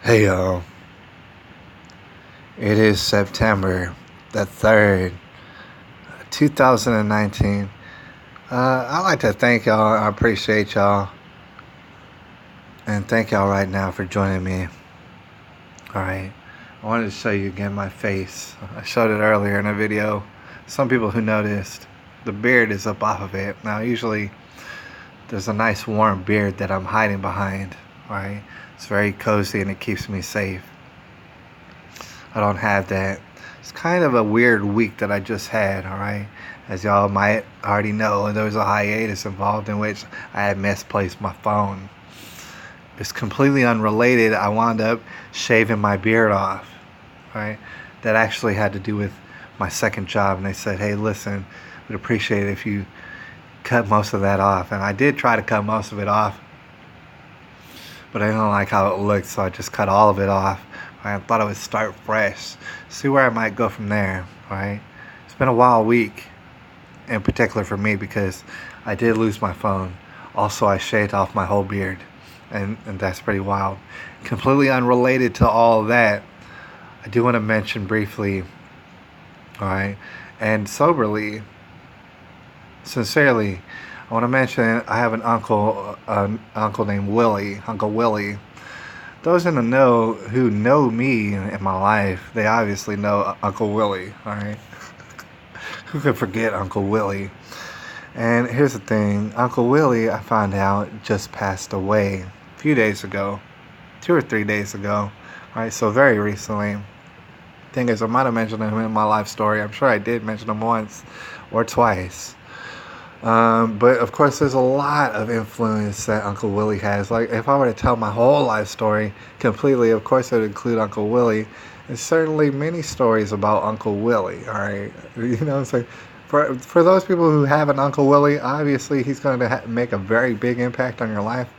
Hey y'all, it is September the 3rd, 2019. I'd like to thank y'all. I appreciate y'all. And thank y'all right now for joining me. Alright, I wanted to show you again my face. I showed it earlier in a video. Some people who noticed, the beard is up off of it. Now usually there's a nice warm beard that I'm hiding behind. Alright, it's very cozy and it keeps me safe. I don't have that. It's kind of a weird week that I just had, alright? As y'all might already know, there was a hiatus involved in which I had misplaced my phone. It's completely unrelated. I wound up shaving my beard off, right? That actually had to do with my second job. And they said, hey, listen, we'd appreciate it if you cut most of that off. And I did try to cut most of it off, but I didn't like how it looked, so I just cut all of it off. I thought I would start fresh, see where I might go from there, right? It's been a wild week, in particular for me, because I did lose my phone. Also, I shaved off my whole beard, and that's pretty wild. Completely unrelated to all of that, I do want to mention briefly, all right, and soberly, sincerely, I want to mention I have an uncle named Willie, Uncle Willie. Those in the know who know me in my life, they obviously know Uncle Willie, alright? Who could forget Uncle Willie? And here's the thing, Uncle Willie, I found out, just passed away a few days ago, 2 or 3 days ago, alright, so very recently. Thing is, I might have mentioned him in my life story. I'm sure I did mention him once or twice. But of course, there's a lot of influence that Uncle Willie has. Like, if I were to tell my whole life story completely, of course, it would include Uncle Willie. And certainly many stories about Uncle Willie, all right? You know what I'm saying? For those people who have an Uncle Willie, obviously he's going to make a very big impact on your life.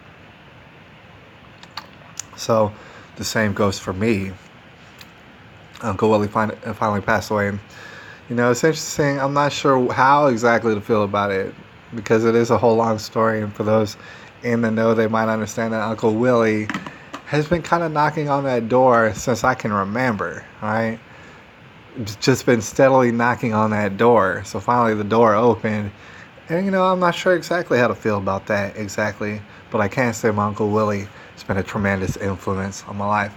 So the same goes for me. Uncle Willie finally passed away. You know, it's interesting. I'm not sure how exactly to feel about it because it is a whole long story. And for those in the know, they might understand that Uncle Willie has been kind of knocking on that door since I can remember, right? Just been steadily knocking on that door. So finally the door opened. And, you know, I'm not sure exactly how to feel about that exactly. But I can say my Uncle Willie has been a tremendous influence on my life.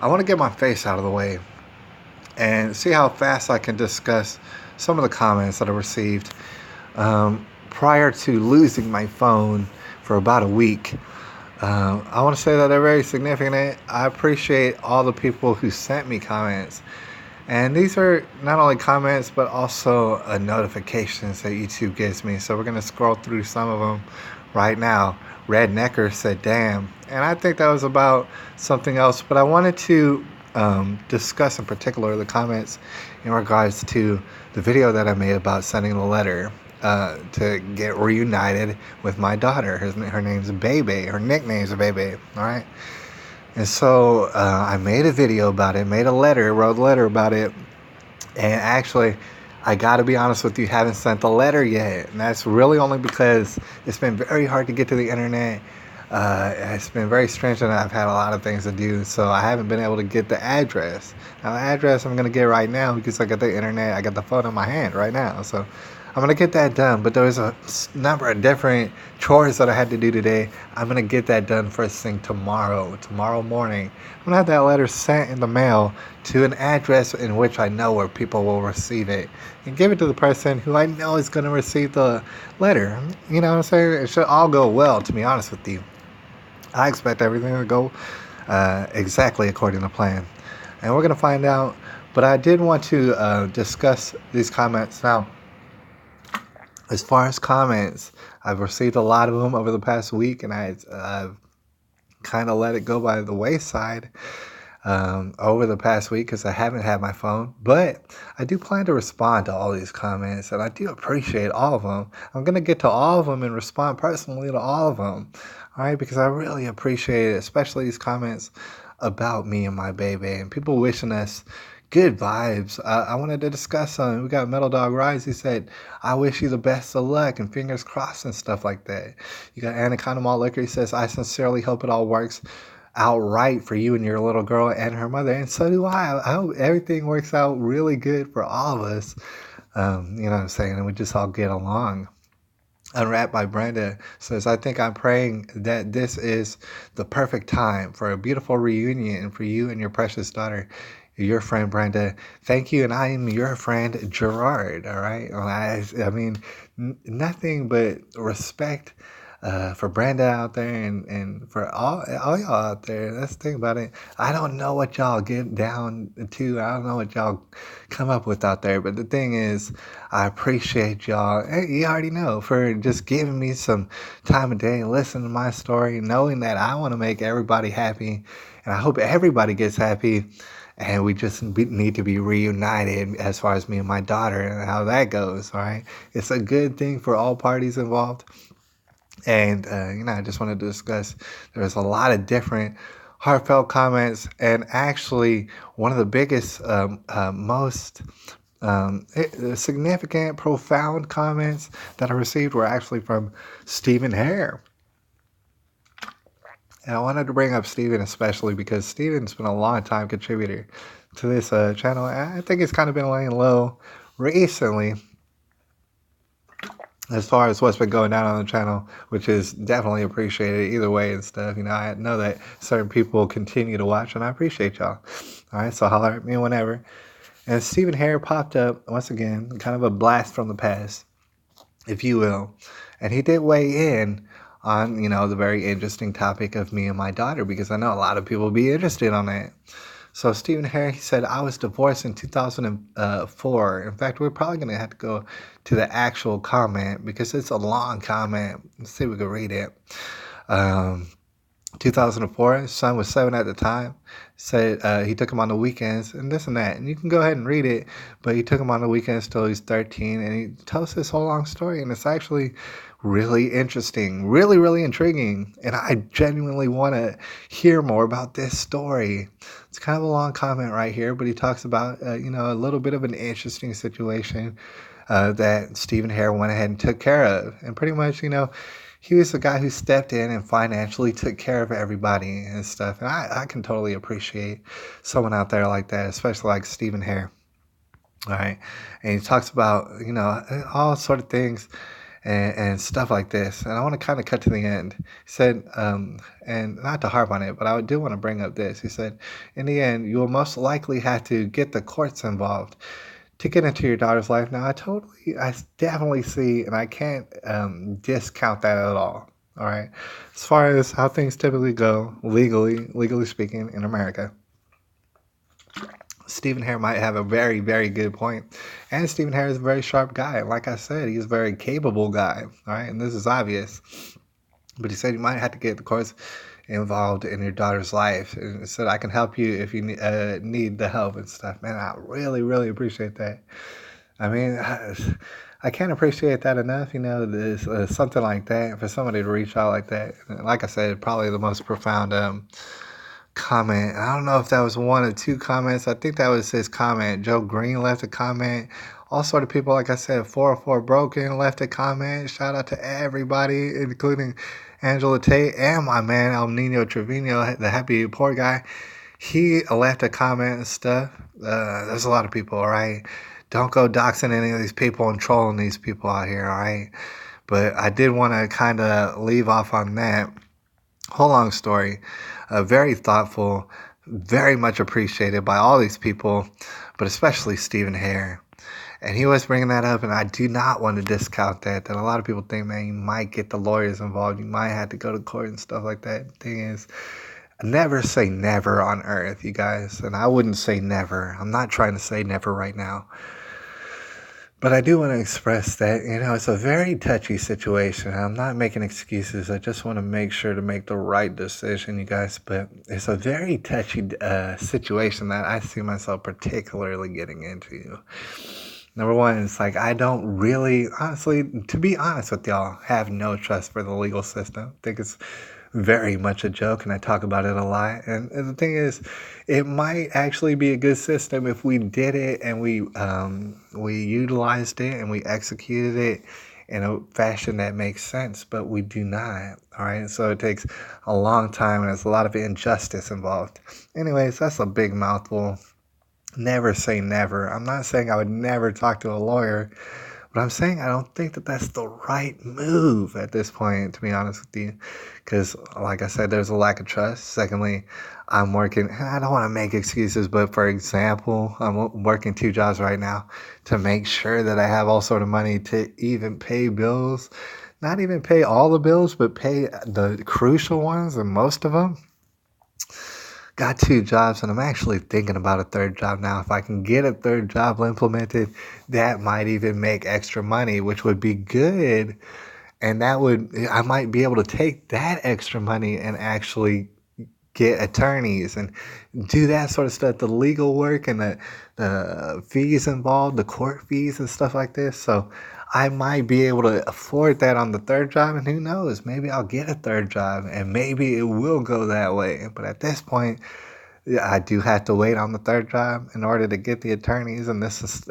I want to get my face out of the way and see how fast I can discuss some of the comments that I received prior to losing my phone for about a week. I want to say that they're very significant. I appreciate all the people who sent me comments. And these are not only comments, but also notifications that YouTube gives me. So we're going to scroll through some of them right now. Red Necker said, damn. And I think that was about something else. But I wanted to discuss in particular the comments in regards to the video that I made about sending a letter to get reunited with my daughter. Her name's Bebe. Her nickname's Bebe. All right. And so I made a video about it, wrote a letter about it. And actually, I got to be honest with you, haven't sent the letter yet. And that's really only because it's been very hard to get to the internet. It's been very strange and I've had a lot of things to do, so I haven't been able to get the address. Now, the address I'm going to get right now because I got the internet, I got the phone in my hand right now. So I'm going to get that done, but there was a number of different chores that I had to do today. I'm going to get that done first thing tomorrow morning. I'm going to have that letter sent in the mail to an address in which I know where people will receive it and give it to the person who I know is going to receive the letter. You know what I'm saying? It should all go well, to be honest with you. I expect everything to go exactly according to plan. And we're going to find out. But I did want to discuss these comments. Now, as far as comments, I've received a lot of them over the past week, and I've kind of let it go by the wayside over the past week because I haven't had my phone. But I do plan to respond to all these comments, and I do appreciate all of them. I'm going to get to all of them and respond personally to all of them, all right, because I really appreciate it, especially these comments about me and my baby and people wishing us good vibes. I wanted to discuss something. We got Metal Dog Rise. He said, I wish you the best of luck and fingers crossed and stuff like that. You got Anaconda Malt Liquor. He says, I sincerely hope it all works out right for you and your little girl and her mother, and so do I hope everything works out really good for all of us. You know what I'm saying? And we just all get along. Unwrapped by Brenda says, I think I'm praying that this is the perfect time for a beautiful reunion for you and your precious daughter, your friend Brenda. Thank you, and I am your friend Gerard. All right. Well, I mean, nothing but respect for Brenda out there and for all y'all out there. That's the thing about it. I don't know what y'all get down to. I don't know what y'all come up with out there. But the thing is, I appreciate y'all. Hey, you already know for just giving me some time of day and listening to my story, knowing that I want to make everybody happy, and I hope everybody gets happy. And we just need to be reunited as far as me and my daughter and how that goes. All right, it's a good thing for all parties involved. And, I just wanted to discuss there's a lot of different heartfelt comments. And actually, one of the biggest, most significant, profound comments that I received were actually from Stephen Hare. And I wanted to bring up Stephen especially because Stephen's been a long time contributor to this channel. I think it's kind of been laying low recently as far as what's been going down on the channel, which is definitely appreciated either way and stuff. I know that certain people continue to watch, and I appreciate y'all. All right, so holler at me whenever. And Stephen Hare popped up once again, kind of a blast from the past, if you will. And he did weigh in on, the very interesting topic of me and my daughter, because I know a lot of people will be interested on that. So Stephen Hare, he said, I was divorced in 2004. In fact, we're probably going to have to go to the actual comment because it's a long comment. Let's see if we can read it. 2004, his son was 7 at the time. Said he took him on the weekends and this and that. And you can go ahead and read it, but he took him on the weekends till he's 13. And he tells this whole long story. And it's actually really interesting, really, really intriguing. And I genuinely want to hear more about this story. It's kind of a long comment right here, but he talks about, a little bit of an interesting situation that Stephen Hare went ahead and took care of. And pretty much, he was the guy who stepped in and financially took care of everybody and stuff. And I can totally appreciate someone out there like that, especially like Stephen Hare. All right. And he talks about, all sort of things and stuff like this. And I want to kind of cut to the end. He said, and not to harp on it, but I do want to bring up this. He said, in the end, you will most likely have to get the courts involved to get into your daughter's life. Now, I definitely see, and I can't discount that at all. All right. As far as how things typically go, legally speaking, in America, Stephen Hare might have a very, very good point. And Stephen Hare is a very sharp guy. Like I said, he's a very capable guy. All right. And this is obvious. But he said you might have to get the courts involved in your daughter's life. And said, I can help you if you need the help and stuff. Man, I really, really appreciate that. I mean, I can't appreciate that enough, this, something like that, for somebody to reach out like that. Like I said, probably the most profound comment. I don't know if that was one or two comments. I think that was his comment. Joe Green left a comment. All sort of people, like I said, 404 Broken left a comment. Shout out to everybody, including Angela Tate and my man El Nino Trevino, the happy poor guy. He left a comment and stuff. There's a lot of people, all right? Don't go doxing any of these people and trolling these people out here, all right? But I did want to kind of leave off on that. Whole long story. Very thoughtful, very much appreciated by all these people, but especially Stephen Hare. And he was bringing that up, and I do not want to discount that a lot of people think, man, you might get the lawyers involved. You might have to go to court and stuff like that. The thing is, never say never on earth, you guys. And I wouldn't say never. I'm not trying to say never right now. But I do want to express that, it's a very touchy situation. I'm not making excuses. I just want to make sure to make the right decision, you guys. But it's a very touchy situation that I see myself particularly getting into. Number one, it's like I don't really, honestly, to be honest with y'all, have no trust for the legal system. I think it's very much a joke, and I talk about it a lot. And the thing is, it might actually be a good system if we did it and we utilized it and we executed it in a fashion that makes sense, but we do not. All right, so it takes a long time, and there's a lot of injustice involved. Anyways, that's a big mouthful. Never say never. I'm not saying I would never talk to a lawyer, but I'm saying I don't think that that's the right move at this point, to be honest with you. Because, like I said, there's a lack of trust. Secondly, I'm working, I don't want to make excuses, but for example, I'm working 2 jobs right now to make sure that I have all sort of money to even pay bills. Not even pay all the bills, but pay the crucial ones and most of them. Got 2 jobs, and I'm actually thinking about a third job now. If I can get a third job implemented, that might even make extra money, which would be good. And I might be able to take that extra money and actually get attorneys and do that sort of stuff, the legal work and the fees involved, the court fees and stuff like this. So I might be able to afford that on the third job, and who knows, maybe I'll get a third job and maybe it will go that way. But at this point, yeah, I do have to wait on the third job in order to get the attorneys, and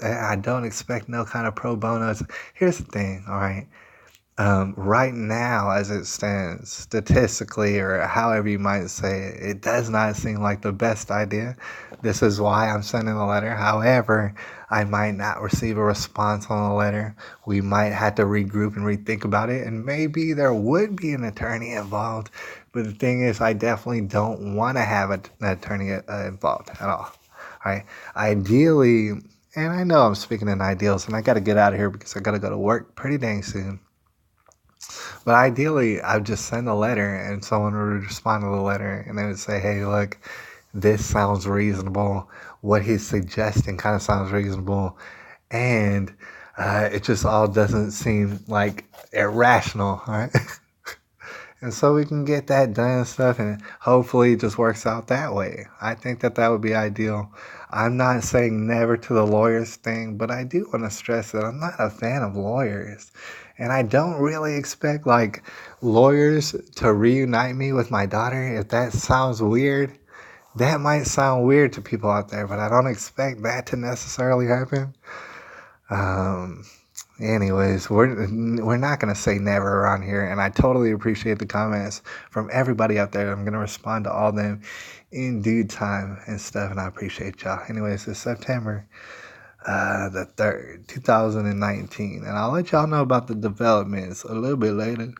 I don't expect no kind of pro bono. Here's the thing, all right? Right now, as it stands, statistically, or however you might say it, it does not seem like the best idea. This is why I'm sending the letter. However, I might not receive a response on the letter. We might have to regroup and rethink about it, and maybe there would be an attorney involved. But the thing is, I definitely don't want to have an attorney involved at all. All right. Ideally, and I know I'm speaking in ideals, and I got to get out of here because I got to go to work pretty dang soon. But ideally, I'd just send a letter and someone would respond to the letter and they would say, hey, look, this sounds reasonable. What he's suggesting kind of sounds reasonable. And it just all doesn't seem like irrational, all right? And so we can get that done and stuff, and hopefully it just works out that way. I think that would be ideal. I'm not saying never to the lawyers thing, but I do want to stress that I'm not a fan of lawyers. And I don't really expect like lawyers to reunite me with my daughter. If that sounds weird, that might sound weird to people out there, but I don't expect that to necessarily happen. Um, Anyways, we're not gonna say never around here, and I totally appreciate the comments from everybody out there. I'm gonna respond to all of them in due time and stuff, and I appreciate y'all. Anyways, it's September the 3rd, 2019, and I'll let y'all know about the developments a little bit later.